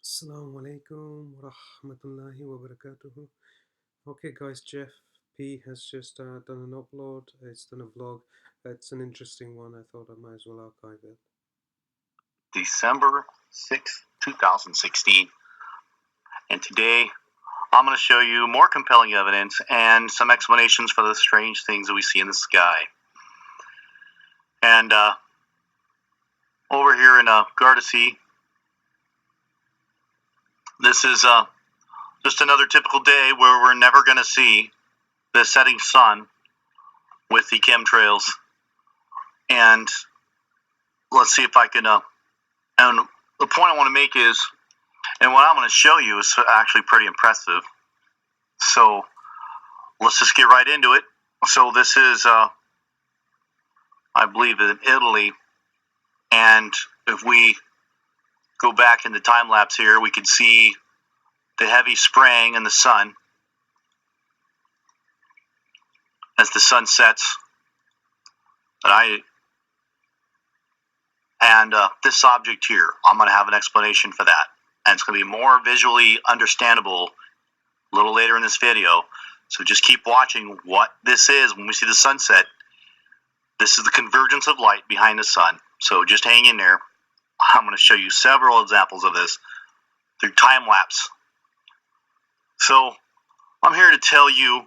Assalamu alaikum wa rahmatullahi wa barakatuhu. Okay, guys, Jeff P has just done an upload. It's done a vlog. It's an interesting one. I thought I might as well archive it. December 6th, 2016. And today I'm going to show you more compelling evidence and some explanations for the strange things that we see in the sky. And over here in Gardasil, this is just another typical day where we're never going to see the setting sun with the chemtrails. And let's see if I can, and the point I want to make is, and what I'm going to show you is actually pretty impressive. So let's just get right into it. So this is, I believe, in Italy. And if we go back in the time lapse here, we can see the heavy spraying in the sun as the sun sets. And this object here, I'm going to have an explanation for that. And it's going to be more visually understandable a little later in this video. So just keep watching what this is when we see the sunset. This is the convergence of light behind the sun. So just hang in there. I'm going to show you several examples of this through time lapse. So I'm here to tell you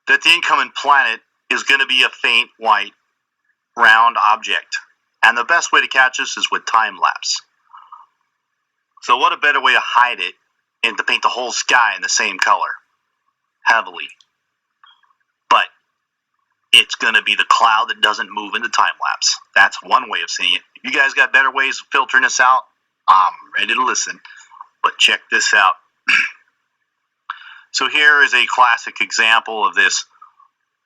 that the incoming planet is going to be a faint white round object. And the best way to catch this is with time lapse. So what a better way to hide it and to paint the whole sky in the same color, heavily. But it's going to be the cloud that doesn't move in the time lapse. That's one way of seeing it. If you guys got better ways of filtering this out, I'm ready to listen. But check this out. So here is a classic example of this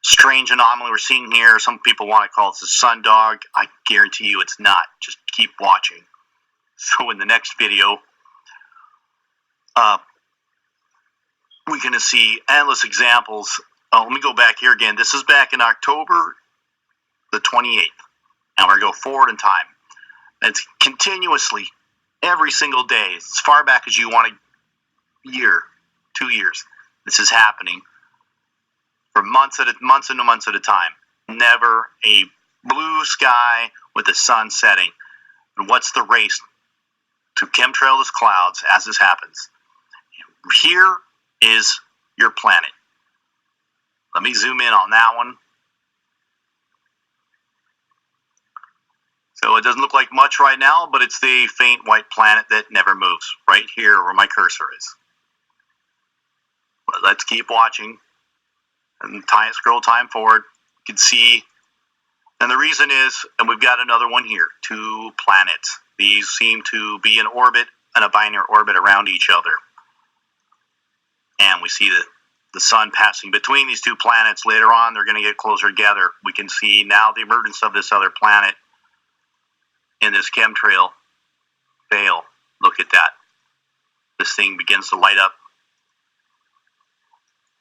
strange anomaly we're seeing here. Some people want to call it the sun dog. I guarantee you it's not. Just keep watching. So in the next video, we're going to see endless examples. Let me go back here again. This is back in October the 28th. And we're going to go forward in time. And it's continuously, every single day, as far back as you want a year, 2 years, this is happening for months and months at a time. Never a blue sky with the sun setting. And what's the race to chemtrail these clouds as this happens? Here is your planet. Let me zoom in on that one. So it doesn't look like much right now, but it's the faint white planet that never moves, right here where my cursor is. But let's keep watching. And scroll time forward. You can see, and the reason is, and we've got another one here, 2 planets. These seem to be in orbit, in a binary orbit around each other. And we see the sun passing between these 2 planets. Later on, they're going to get closer together. We can see now the emergence of this other planet in this chemtrail veil. Look at that. This thing begins to light up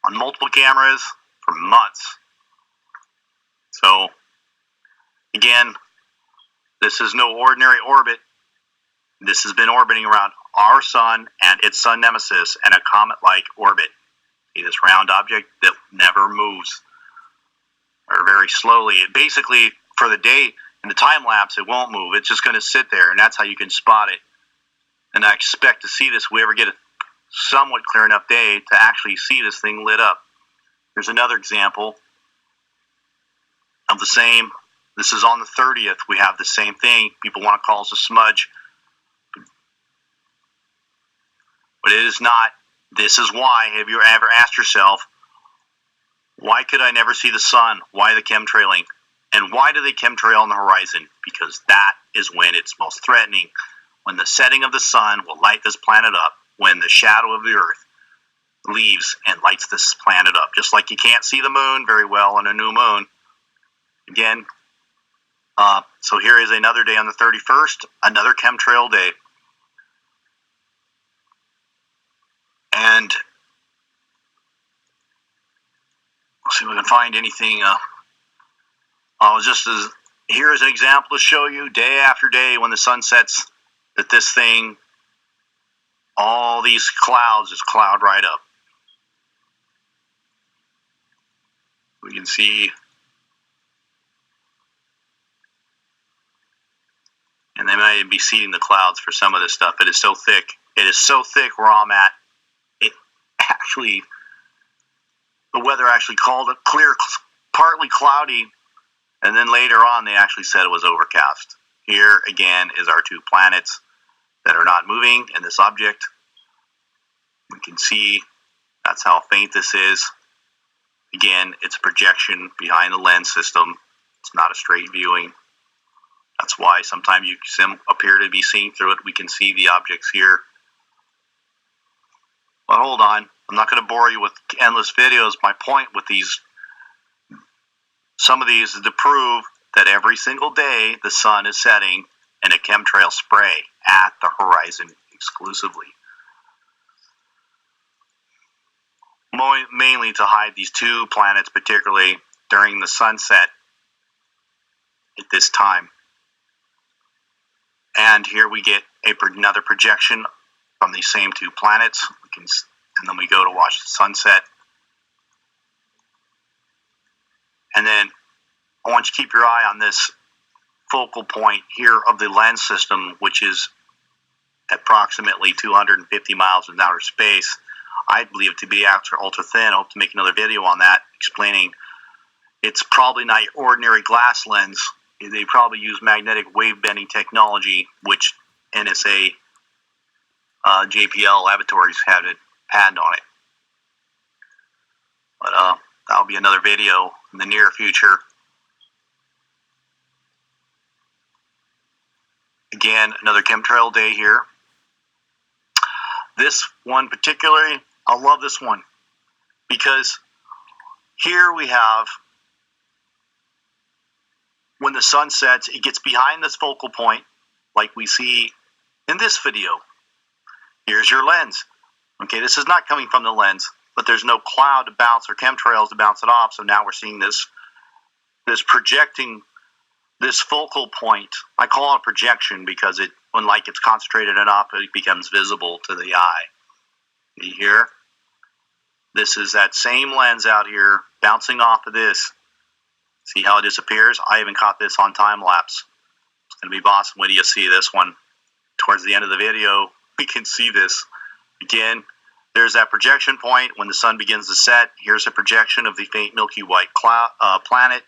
on multiple cameras for months. So, again, this is no ordinary orbit. This has been orbiting around our sun and its sun nemesis in a comet-like orbit. See this round object that never moves, or very slowly. It basically, for the day, in the time lapse, it won't move. It's just going to sit there, and that's how you can spot it. And I expect to see this if we ever get a somewhat clear enough day to actually see this thing lit up. Here's another example of the same. This is on the 30th. We have the same thing. People want to call us a smudge. But it is not. This is why. Have you ever asked yourself, why could I never see the sun? Why the chemtrailing? And why do they chemtrail on the horizon? Because that is when it's most threatening. When the setting of the sun will light this planet up. When the shadow of the earth leaves and lights this planet up. Just like you can't see the moon very well on a new moon. Again, so here is another day on the 31st. Another chemtrail day. And we'll see if we can find anything. Here is an example to show you day after day when the sun sets that this thing all these clouds just cloud right up. We can see, and they might be seeding the clouds for some of this stuff. It is so thick. It is so thick where I'm at. It actually, the weather actually called it clear, partly cloudy, and then later on they actually said it was overcast. Here again is our two planets that are not moving in this object. We can see that's how faint this is. Again, it's a projection behind the lens system. It's not a straight viewing. That's why sometimes you appear to be seeing through it. We can see the objects here. But hold on. I'm not going to bore you with endless videos. My point with some of these is to prove that every single day the sun is setting in a chemtrail spray at the horizon exclusively. Mainly to hide these two planets, particularly during the sunset at this time. And here we get another projection from these same two planets. And then we go to watch the sunset. And then I want you to keep your eye on this focal point here of the lens system, which is approximately 250 miles in outer space. I believe it to be ultra thin. I hope to make another video on that, explaining it's probably not your ordinary glass lens. They probably use magnetic wave bending technology, which NSA JPL laboratories have a patent on it. But that'll be another video in the near future. Again, another chemtrail day here. This one particularly, I love this one because here we have, when the sun sets, it gets behind this focal point like we see in this video. Here's your lens. Okay, this is not coming from the lens, but there's no cloud to bounce or chemtrails to bounce it off. So now we're seeing this projecting, this focal point. I call it projection because when light gets concentrated enough, it becomes visible to the eye. You hear? This is that same lens out here bouncing off of this. See how it disappears? I even caught this on time lapse. It's going to be awesome when you see this one. Towards the end of the video, we can see this. Again, there's that projection point when the sun begins to set. Here's a projection of the faint Milky White planet.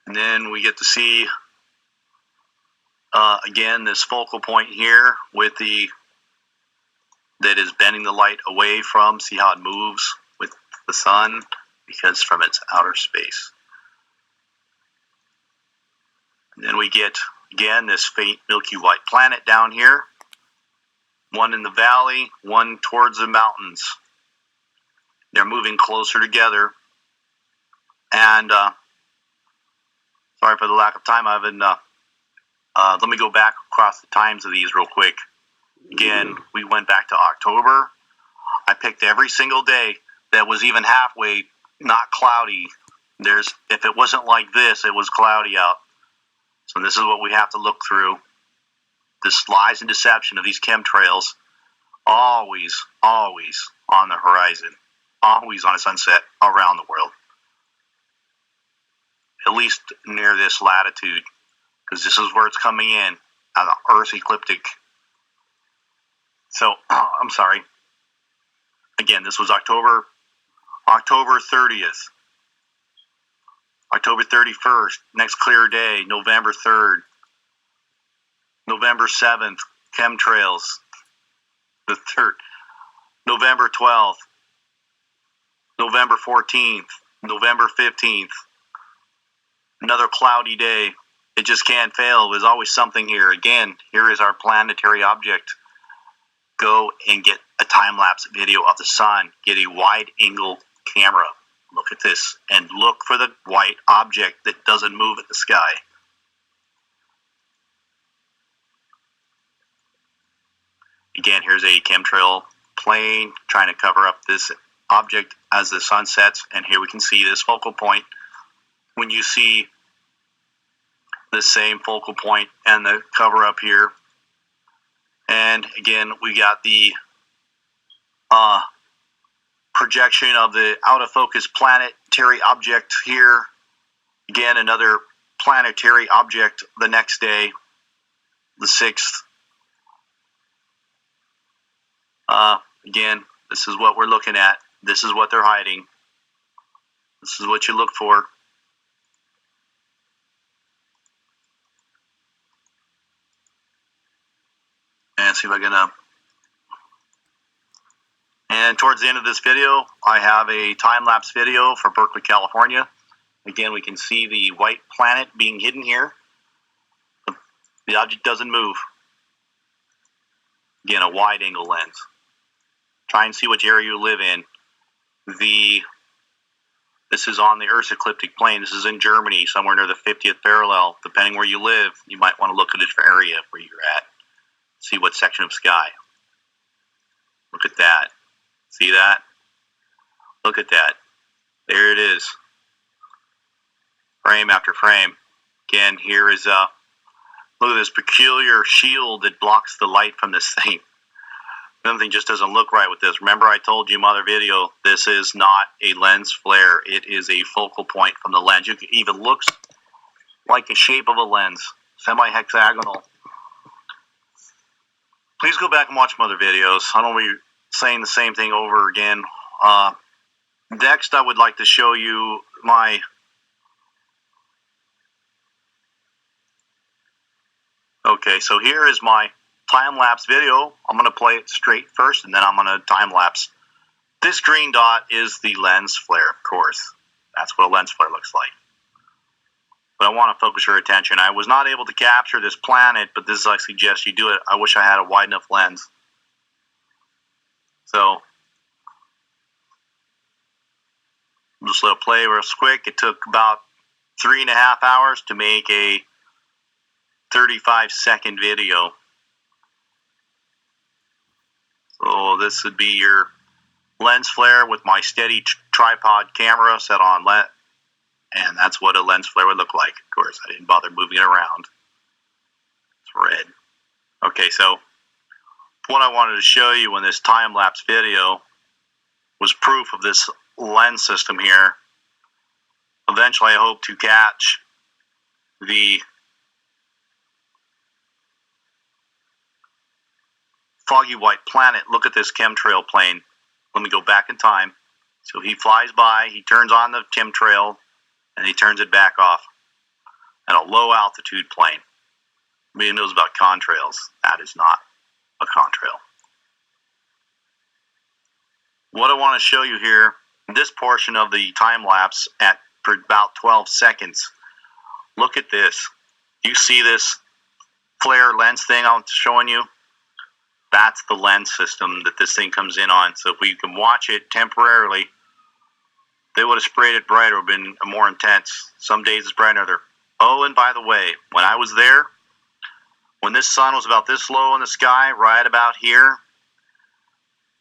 And then we get to see, again, this focal point here that is bending the light away from. See how it moves with the sun because from its outer space. And then we get, again, this faint Milky White planet down here. One in the valley, one towards the mountains. They're moving closer together. And sorry for the lack of time. Let me go back across the times of these real quick. Again, we went back to October. I picked every single day that was even halfway not cloudy. If it wasn't like this, it was cloudy out. So this is what we have to look through. This lies and deception of these chemtrails, always, always on the horizon, always on a sunset around the world. At least near this latitude, because this is where it's coming in, on the Earth's ecliptic. So, I'm sorry. Again, this was October 30th. October 31st, next clear day, November 3rd. November 7th, chemtrails, the 3rd. November 12th. November 14th. November 15th. Another cloudy day. It just can't fail. There's always something here. Again, here is our planetary object. Go and get a time-lapse video of the sun. Get a wide-angle camera. Look at this. And look for the white object that doesn't move in the sky. Again, here's a chemtrail plane trying to cover up this object as the sun sets. And here we can see this focal point. When you see the same focal point and the cover up here. And again, we got the projection of the out of focus planetary object here. Again, another planetary object the next day, the 6th. Again, this is what we're looking at. This is what they're hiding. This is what you look for. And see if I can and towards the end of this video, I have a time-lapse video for Berkeley, California. Again, we can see the white planet being hidden here. The object doesn't move. Again, a wide-angle lens. Try and see which area you live in. This is on the Earth's ecliptic plane. This is in Germany, somewhere near the 50th parallel. Depending where you live, you might want to look at a different area where you're at. See what section of sky. Look at that. See that? Look at that. There it is. Frame after frame. Again, here is look at this peculiar shield that blocks the light from this thing. Something just doesn't look right with this. Remember I told you in my other video, this is not a lens flare. It is a focal point from the lens. It even looks like the shape of a lens. Semi-hexagonal. Please go back and watch my other videos. I don't want to be saying the same thing over again. Next, I would like to show you my okay, so here is my time-lapse video. I'm going to play it straight first, and then I'm going to time-lapse. This green dot is the lens flare, of course. That's what a lens flare looks like. But I want to focus your attention. I was not able to capture this planet, but this is I suggest you do it. I wish I had a wide enough lens. So, I'll just let it play real quick. It took about 3.5 hours to make a 35-second video. So this would be your lens flare with my steady tripod camera set on LED. And that's what a lens flare would look like. Of course, I didn't bother moving it around. It's red. Okay, so what I wanted to show you in this time-lapse video was proof of this lens system here. Eventually, I hope to catch the foggy white planet. Look at this chemtrail plane. Let me go back in time. So he flies by, he turns on the chemtrail, and he turns it back off at a low altitude plane. Everybody knows about contrails. That is not a contrail. What I want to show you here, this portion of the time lapse at for about 12 seconds. Look at this. You see this flare lens thing I'm showing you? That's the lens system that this thing comes in on. So if we can watch it temporarily, they would have sprayed it brighter, would have been more intense. Some days it's brighter than others. Oh, and by the way, when I was there, when this sun was about this low in the sky, right about here,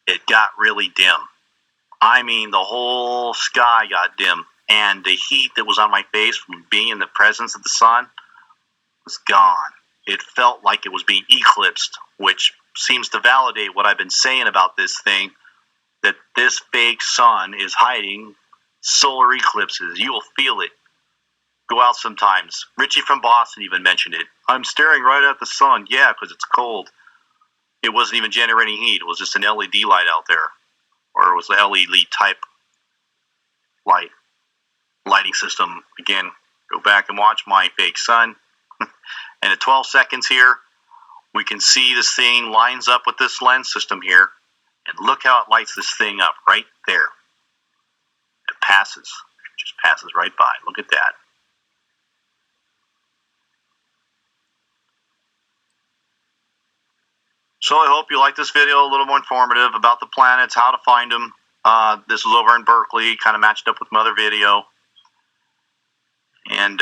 it got really dim. I mean, the whole sky got dim, and the heat that was on my face from being in the presence of the sun was gone. It felt like it was being eclipsed, which seems to validate what I've been saying about this thing, that this fake sun is hiding solar eclipses. You will feel it. Go out sometimes. Richie from Boston even mentioned it. I'm staring right at the sun. Yeah, because it's cold. It wasn't even generating heat. It was just an LED light out there. Or it was the LED type lighting system. Again, go back and watch my fake sun. And at 12 seconds here, we can see this thing lines up with this lens system here. And look how it lights this thing up right there. It passes. It just passes right by. Look at that. So I hope you like this video, a little more informative about the planets, how to find them. This was over in Berkeley, kind of matched up with my other video. And